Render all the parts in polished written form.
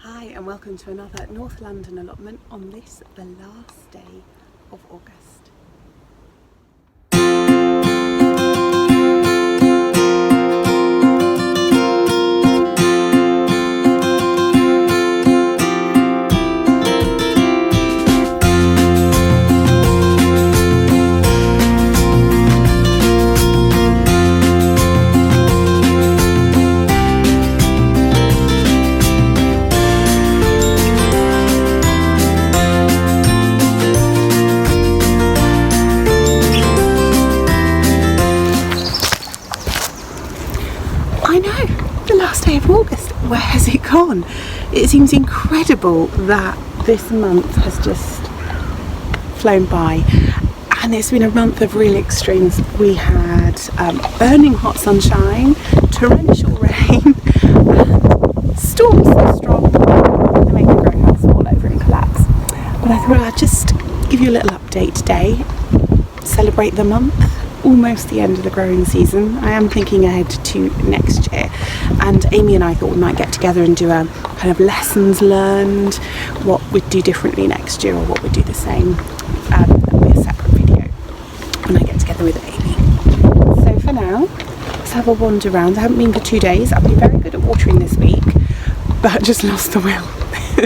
Hi and welcome to another North London allotment on this, the last day of August. I know, the last day of August, where has it gone? It seems incredible that this month has just flown by, and it's been a month of real extremes. We had burning hot sunshine, torrential rain, and storms so strong they make the grow house fall over and collapse. But I thought I'd just give you a little update today, celebrate the month. Almost the end of the growing season. I am thinking ahead to next year, and Amy and I thought we might get together and do a kind of lessons learned, what we'd do differently next year or what we'd do the same. That'll be a separate video when I get together with Amy. So for now, let's have a wander around. I haven't been for 2 days. I've been very good at watering this week, but just lost the will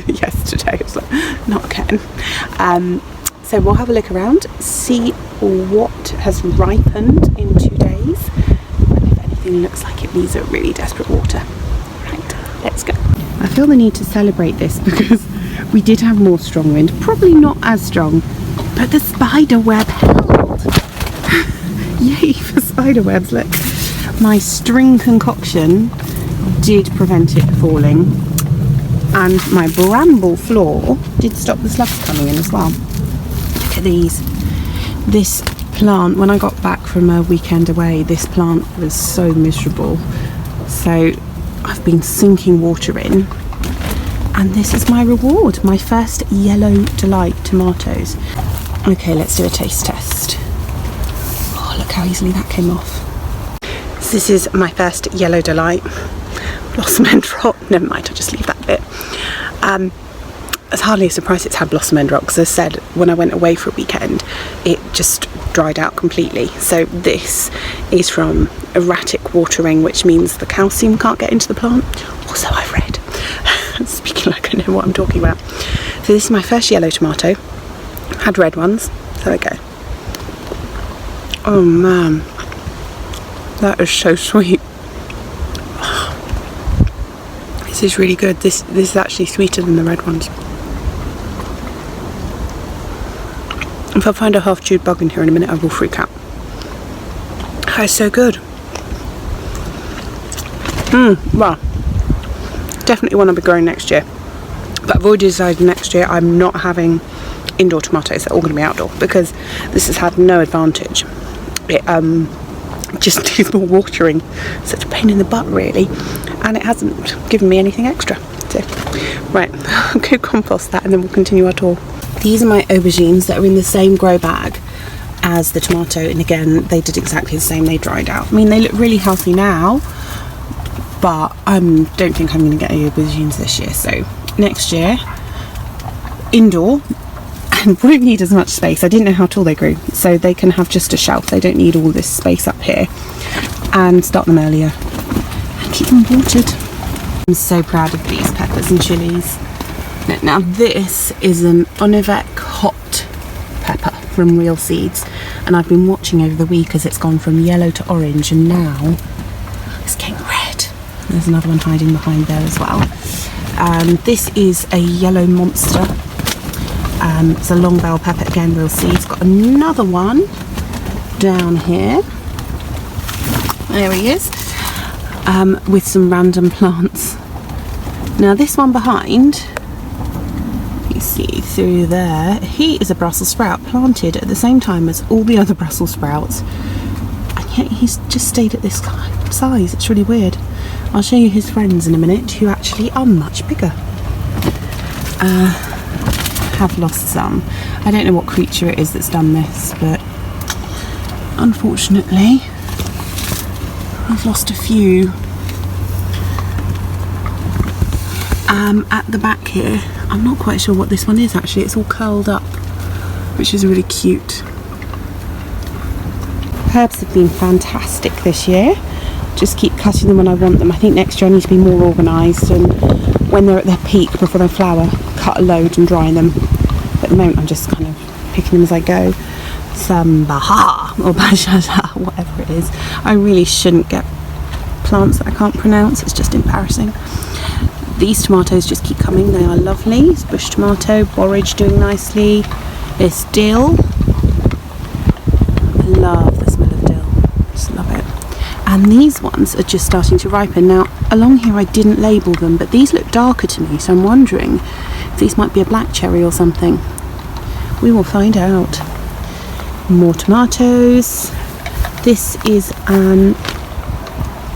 yesterday. I was like, not again. So we'll have a look around, see what has ripened in 2 days, and if anything looks like it needs a really desperate water. Right, let's go. I feel the need to celebrate this because we did have more strong wind, probably not as strong, but the spider web held. Yay for spider webs, look. My string concoction did prevent it falling, and my bramble floor did stop the slugs coming in as well. Look at these. This plant, when I got back from a weekend away, this plant was so miserable. So I've been sinking water in, and this is my reward, my first Yellow Delight tomatoes. Okay, let's do a taste test. Oh, look how easily that came off. So this is my first Yellow Delight. Blossom end rot. Never mind, I'll just leave that bit. It's hardly a surprise it's had blossom end rot, because as I said, when I went away for a weekend, it just dried out completely. So this is from erratic watering, which means the calcium can't get into the plant. Also, I've read. Speaking like I know what I'm talking about. So this is my first yellow tomato. I've had red ones. There we go. Oh man, that is so sweet. This is really good. This is actually sweeter than the red ones. If I find a half-chewed bug in here in a minute, I will freak out. That is so good. Well, definitely one I'll be growing next year. But I've already decided next year I'm not having indoor tomatoes. They're all going to be outdoor, because this has had no advantage. It just needs more watering. Such a pain in the butt, really. And it hasn't given me anything extra. So, right, I'll go compost that and then we'll continue our tour. These are my aubergines that are in the same grow bag as the tomato, and again they did exactly the same, they dried out. I mean, they look really healthy now, but I don't think I'm going to get any aubergines this year. So next year, indoor, and won't need as much space. I didn't know how tall they grew, so they can have just a shelf. They don't need all this space up here, and start them earlier and keep them watered. I'm so proud of these peppers and chilies. Now this is an Onivec hot pepper from Real Seeds, and I've been watching over the week as it's gone from yellow to orange, and now it's getting red. There's another one hiding behind there as well. This is a yellow monster. It's a long bell pepper, again Real Seeds. Got another one down here. There he is, with some random plants. Now this one behind, you see through there, he is a Brussels sprout planted at the same time as all the other Brussels sprouts, and yet he's just stayed at this size. It's really weird. I'll show you his friends in a minute, who actually are much bigger. Have lost some. I don't know what creature it is that's done this, but unfortunately I've lost a few. At the back here, I'm not quite sure what this one is actually. It's all curled up, which is really cute. Herbs have been fantastic this year. Just keep cutting them when I want them. I think next year I need to be more organised, and when they're at their peak before they flower, cut a load and dry them. But at the moment I'm just kind of picking them as I go. Sambaha or Bajaja, whatever it is. I really shouldn't get plants that I can't pronounce. It's just embarrassing. These tomatoes just keep coming. They are lovely. It's bush tomato, borage doing nicely. It's dill. I love the smell of dill. Just love it. And these ones are just starting to ripen. Now, along here I didn't label them, but these look darker to me, so I'm wondering if these might be a black cherry or something. We will find out. More tomatoes. This is an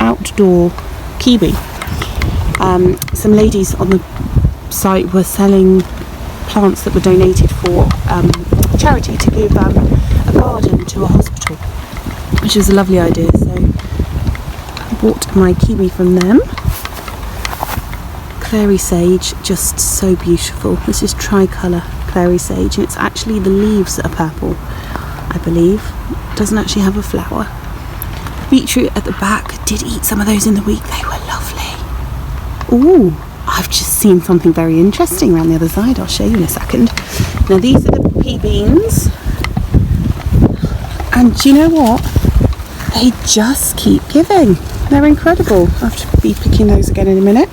outdoor kiwi. Some ladies on the site were selling plants that were donated for charity to give a garden to a hospital, which was a lovely idea. So I bought my kiwi from them. Clary sage, just so beautiful. This is tricolour clary sage, and it's actually the leaves that are purple, I believe. It doesn't actually have a flower. Beetroot at the back. Did eat some of those in the week. They were lovely. Ooh, I've just seen something very interesting around the other side. I'll show you in a second. Now these are the pea beans, and do you know what? They just keep giving. They're incredible. I'll have to be picking those again in a minute.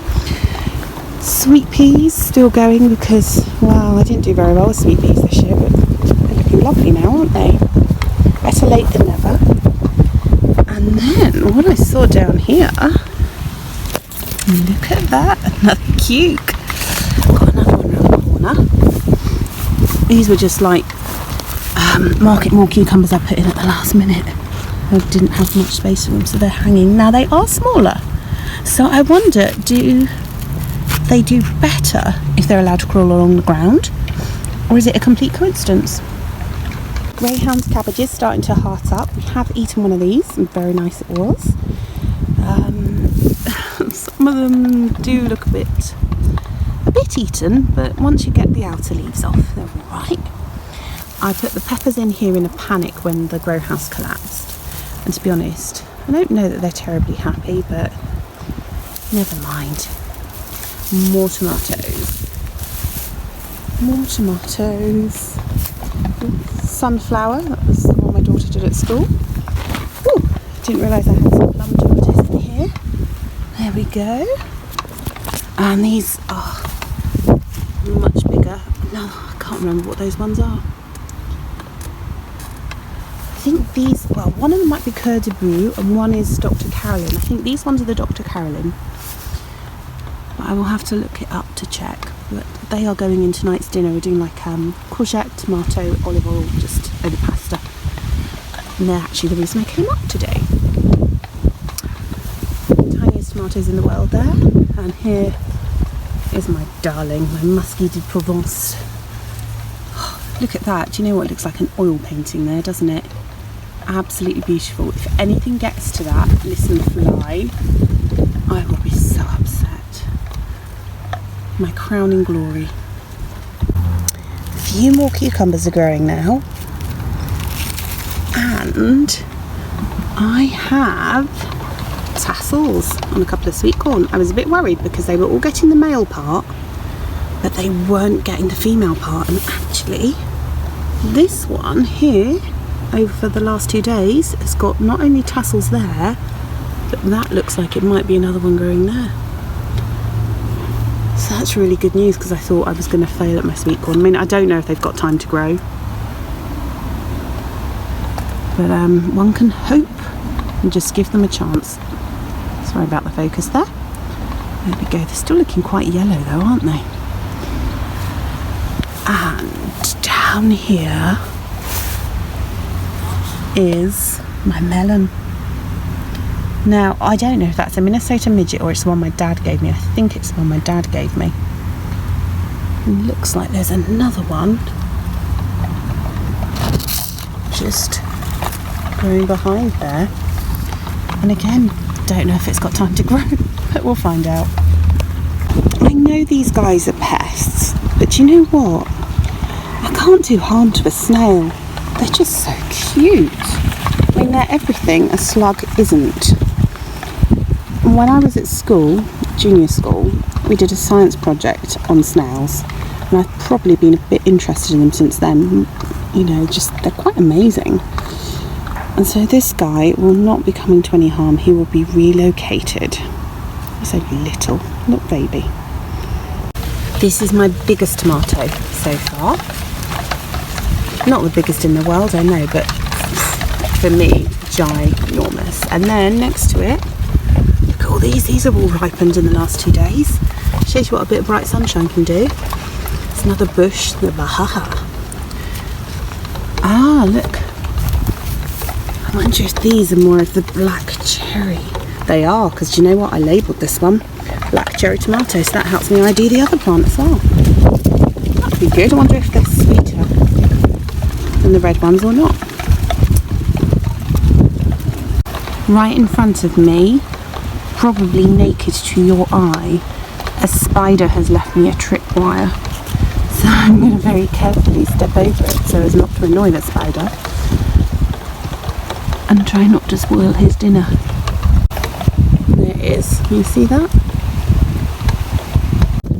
Sweet peas still going because, well, I didn't do very well with sweet peas this year, but they're looking lovely now, aren't they? Better late than never. And then what I saw down here, look at that, another cuke. Got another one around the corner. These were just like market more cucumbers I put in at the last minute. I didn't have much space for them, so they're hanging. Now they are smaller, so I wonder, do they do better if they're allowed to crawl along the ground, or is it a complete coincidence? Greyhound's cabbage is starting to heart up. We have eaten one of these, and very nice it was. Some of them do look a bit eaten, but once you get the outer leaves off, they're alright. I put the peppers in here in a panic when the grow house collapsed, and to be honest, I don't know that they're terribly happy, but never mind. More tomatoes. More tomatoes. Sunflower, that was the one my daughter did at school. Ooh, didn't realise I had some plum tomatoes in here. There we go. And these are much bigger. No, I can't remember what those ones are. I think these, well, one of them might be Coeur de Boue and one is Dr. Carolyn. I think these ones are the Dr. Carolyn. But I will have to look it up to check. But they are going in tonight's dinner. We're doing like courgette, tomato, olive oil, just over pasta. And they're actually the reason I came up today. Tiniest tomatoes in the world there. And here is my darling, my Musky de Provence. Oh, look at that. Do you know what? It looks like an oil painting there, doesn't it? Absolutely beautiful. If anything gets to that, listen, fly, I will be so upset. My crowning glory. A few more cucumbers are growing now, and I have tassels on a couple of sweet corn. I was a bit worried because they were all getting the male part, but they weren't getting the female part. And actually, this one here, over the last 2 days, has got not only tassels there, but that looks like it might be another one growing there. So that's really good news, because I thought I was going to fail at my sweet corn. I mean, I don't know if they've got time to grow, but one can hope and just give them a chance. Sorry about the focus there. There we go. They're still looking quite yellow though, aren't they? And down here is my melon. Now, I don't know if that's a Minnesota midget or it's the one my dad gave me. I think it's the one my dad gave me. It looks like there's another one just growing behind there. And again, don't know if it's got time to grow, but we'll find out. I I know these guys are pests, but you know what? I can't do harm to a snail. They're just so cute. I mean, they're everything a slug isn't. And when I was at school, junior school, we did a science project on snails, and I've probably been a bit interested in them since then. You know, just they're quite amazing. And so this guy will not be coming to any harm. He will be relocated. He's only little, not baby. This is my biggest tomato so far. Not the biggest in the world, I know, but for me, ginormous. And then next to it, look at all these are all ripened in the last 2 days. Shows you what a bit of bright sunshine can do. It's another bush, the bahaha. Ah, look. I wonder if these are more of the black cherry. They are, because do you know what? I labelled this one black cherry tomato, so that helps me ID the other plant as well. That'd be good. I wonder if they're sweeter than the red ones or not. Right in front of me, probably naked to your eye, a spider has left me a tripwire. So I'm going to very carefully step over it so as not to annoy the spider. And try not to spoil his dinner. There it is. Can you see that?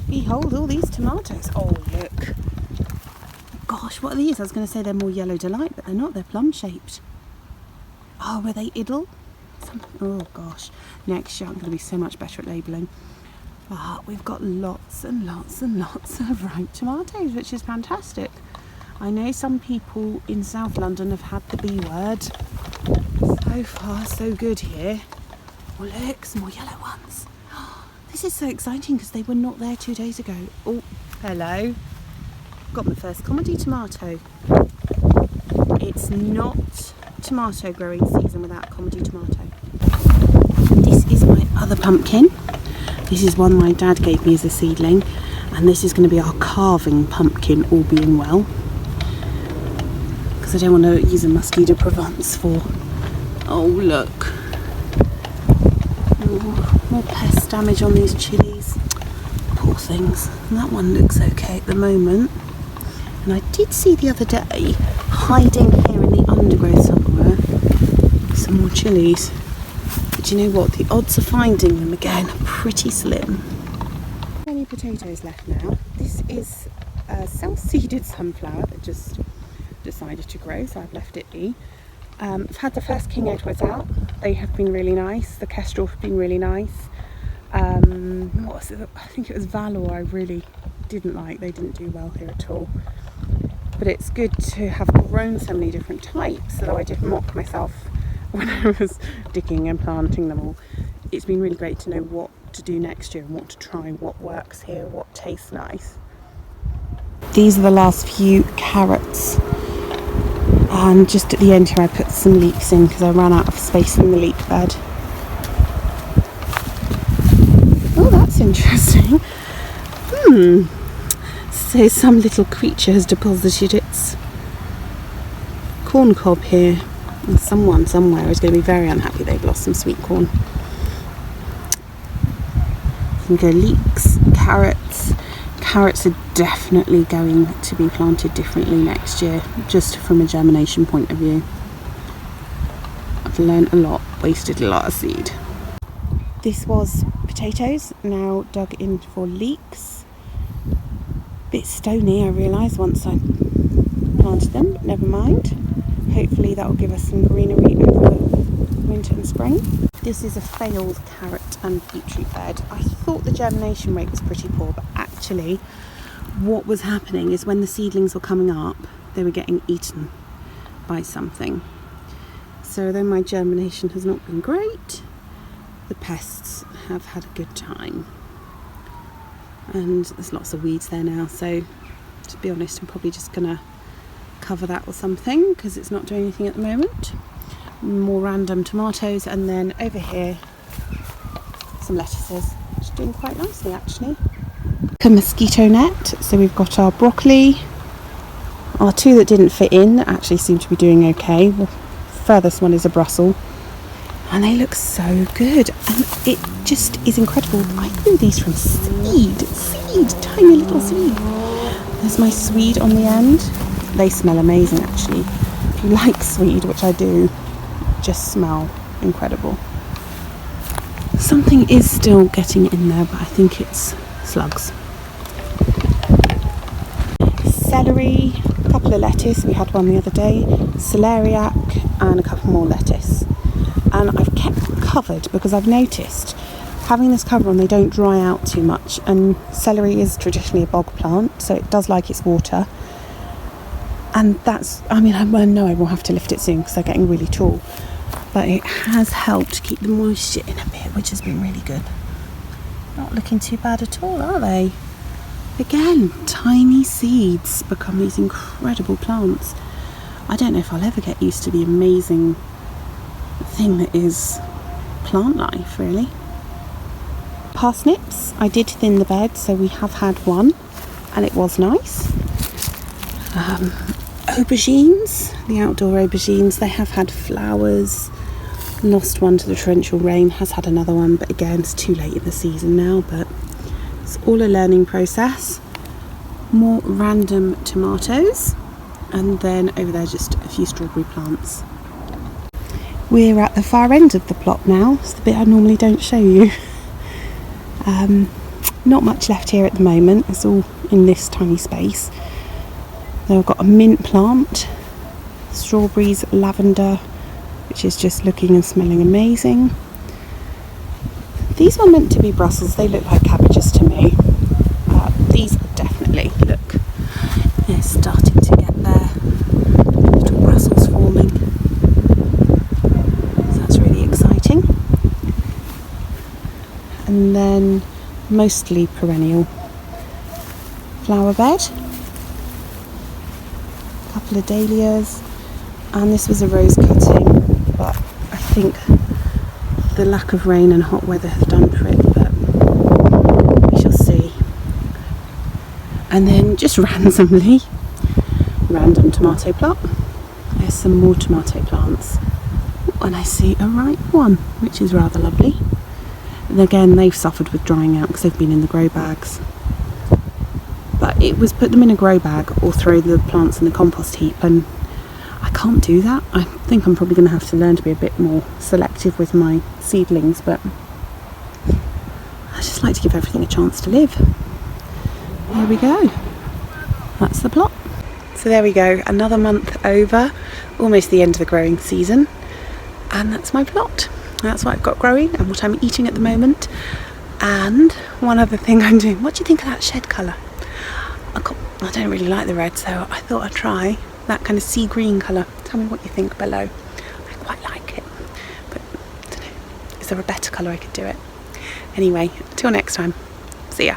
Behold all these tomatoes. Oh, look. Gosh, what are these? I was going to say they're more yellow delight, but they're not. They're plum shaped. Oh, were they idle? Oh, gosh. Next year I'm going to be so much better at labelling. But we've got lots and lots and lots of ripe tomatoes, which is fantastic. I know some people in South London have had the B word. So far, so good here. Oh, look, some more yellow ones. This is so exciting because they were not there 2 days ago. Oh, hello. Got my first comedy tomato. It's not tomato growing season without comedy tomato. This is my other pumpkin. This is one my dad gave me as a seedling, and this is going to be our carving pumpkin, all being well. Because I don't want to use a mosquito Provence for... Oh, look. Oh, more pest damage on these chilies. Poor things. And that one looks okay at the moment. And I did see the other day, hiding here in the undergrowth somewhere, some more chilies. But you know what? The odds of finding them again are pretty slim. Any potatoes left now. This is a self-seeded sunflower that just decided to grow, so I've left it be. I've had the first King Edwards out. They have been really nice. The Kestrel have been really nice. What was it? I think it was Valor I really didn't like. They didn't do well here at all. But it's good to have grown so many different types that I did mock myself when I was digging and planting them all. It's been really great to know what to do next year and what to try, what works here, what tastes nice. These are the last few carrots. And just at the end here I put some leeks in because I ran out of space in the leek bed. Oh, that's interesting. So some little creature has deposited its corn cob here. And someone somewhere is going to be very unhappy they've lost some sweet corn. You can go leeks, carrots. Carrots are definitely going to be planted differently next year, just from a germination point of view. I've learned a lot, wasted a lot of seed. This was potatoes, now dug in for leeks. Bit stony, I realised once I planted them, but never mind. Hopefully that will give us some greenery over winter and spring. This is a failed carrot and beetroot bed. I thought the germination rate was pretty poor, but actually what was happening is when the seedlings were coming up, they were getting eaten by something. So although my germination has not been great, the pests have had a good time. And there's lots of weeds there now, so to be honest, I'm probably just going to cover that or something because it's not doing anything at the moment. More random tomatoes, and then over here some lettuces, which are doing quite nicely actually. A mosquito net, so we've got our broccoli. Our two that didn't fit in actually seem to be doing okay. The furthest one is a Brussels, and they look so good, and it just is incredible. I grew these from seed, tiny little seed. There's my swede on the end. They smell amazing actually. If you like swede, which I do, just smell incredible. Something is still getting in there, but I think it's slugs. Celery, a couple of lettuce, we had one the other day, celeriac and a couple more lettuce. And I've kept covered because I've noticed having this cover on, they don't dry out too much, and celery is traditionally a bog plant, so it does like its water. And that's, I know I will have to lift it soon because they're getting really tall, but it has helped keep the moisture in a bit, which has been really good. Not looking too bad at all, are they? Again, tiny seeds become these incredible plants. I don't know if I'll ever get used to the amazing thing that is plant life, really. Parsnips, I did thin the bed, so we have had one, and it was nice. Aubergines, the outdoor aubergines, they have had flowers. Lost one to the torrential rain, has had another one, but again, it's too late in the season now, but it's all a learning process. More random tomatoes, and then over there just a few strawberry plants. We're at the far end of the plot now. It's the bit I normally don't show you. Not much left here at the moment. It's all in this tiny space. Then I've got a mint plant, strawberries, lavender, which is just looking and smelling amazing. These were meant to be Brussels. They look like cabbages to me. These definitely look, they're starting to get their little Brussels forming. So that's really exciting. And then mostly perennial flower bed. A couple of dahlias. And this was a rose cutting, but I think the lack of rain and hot weather have done for it, but we shall see. And then just randomly, random tomato plot. There's some more tomato plants. And I see a ripe one, which is rather lovely. And again, they've suffered with drying out because they've been in the grow bags. But it was put them in a grow bag or throw the plants in the compost heap, and I can't do that. I think I'm probably going to have to learn to be a bit more selective with my seedlings, but I just like to give everything a chance to live. There we go. That's the plot. So there we go, another month over, almost the end of the growing season, and that's my plot. That's what I've got growing and what I'm eating at the moment. And one other thing I'm doing, what do you think of that shed colour? I don't really like the red, so I thought I'd try that kind of sea green colour. Tell me what you think below. I quite like it, but I don't know, is there a better colour I could do it? Anyway, till next time, see ya.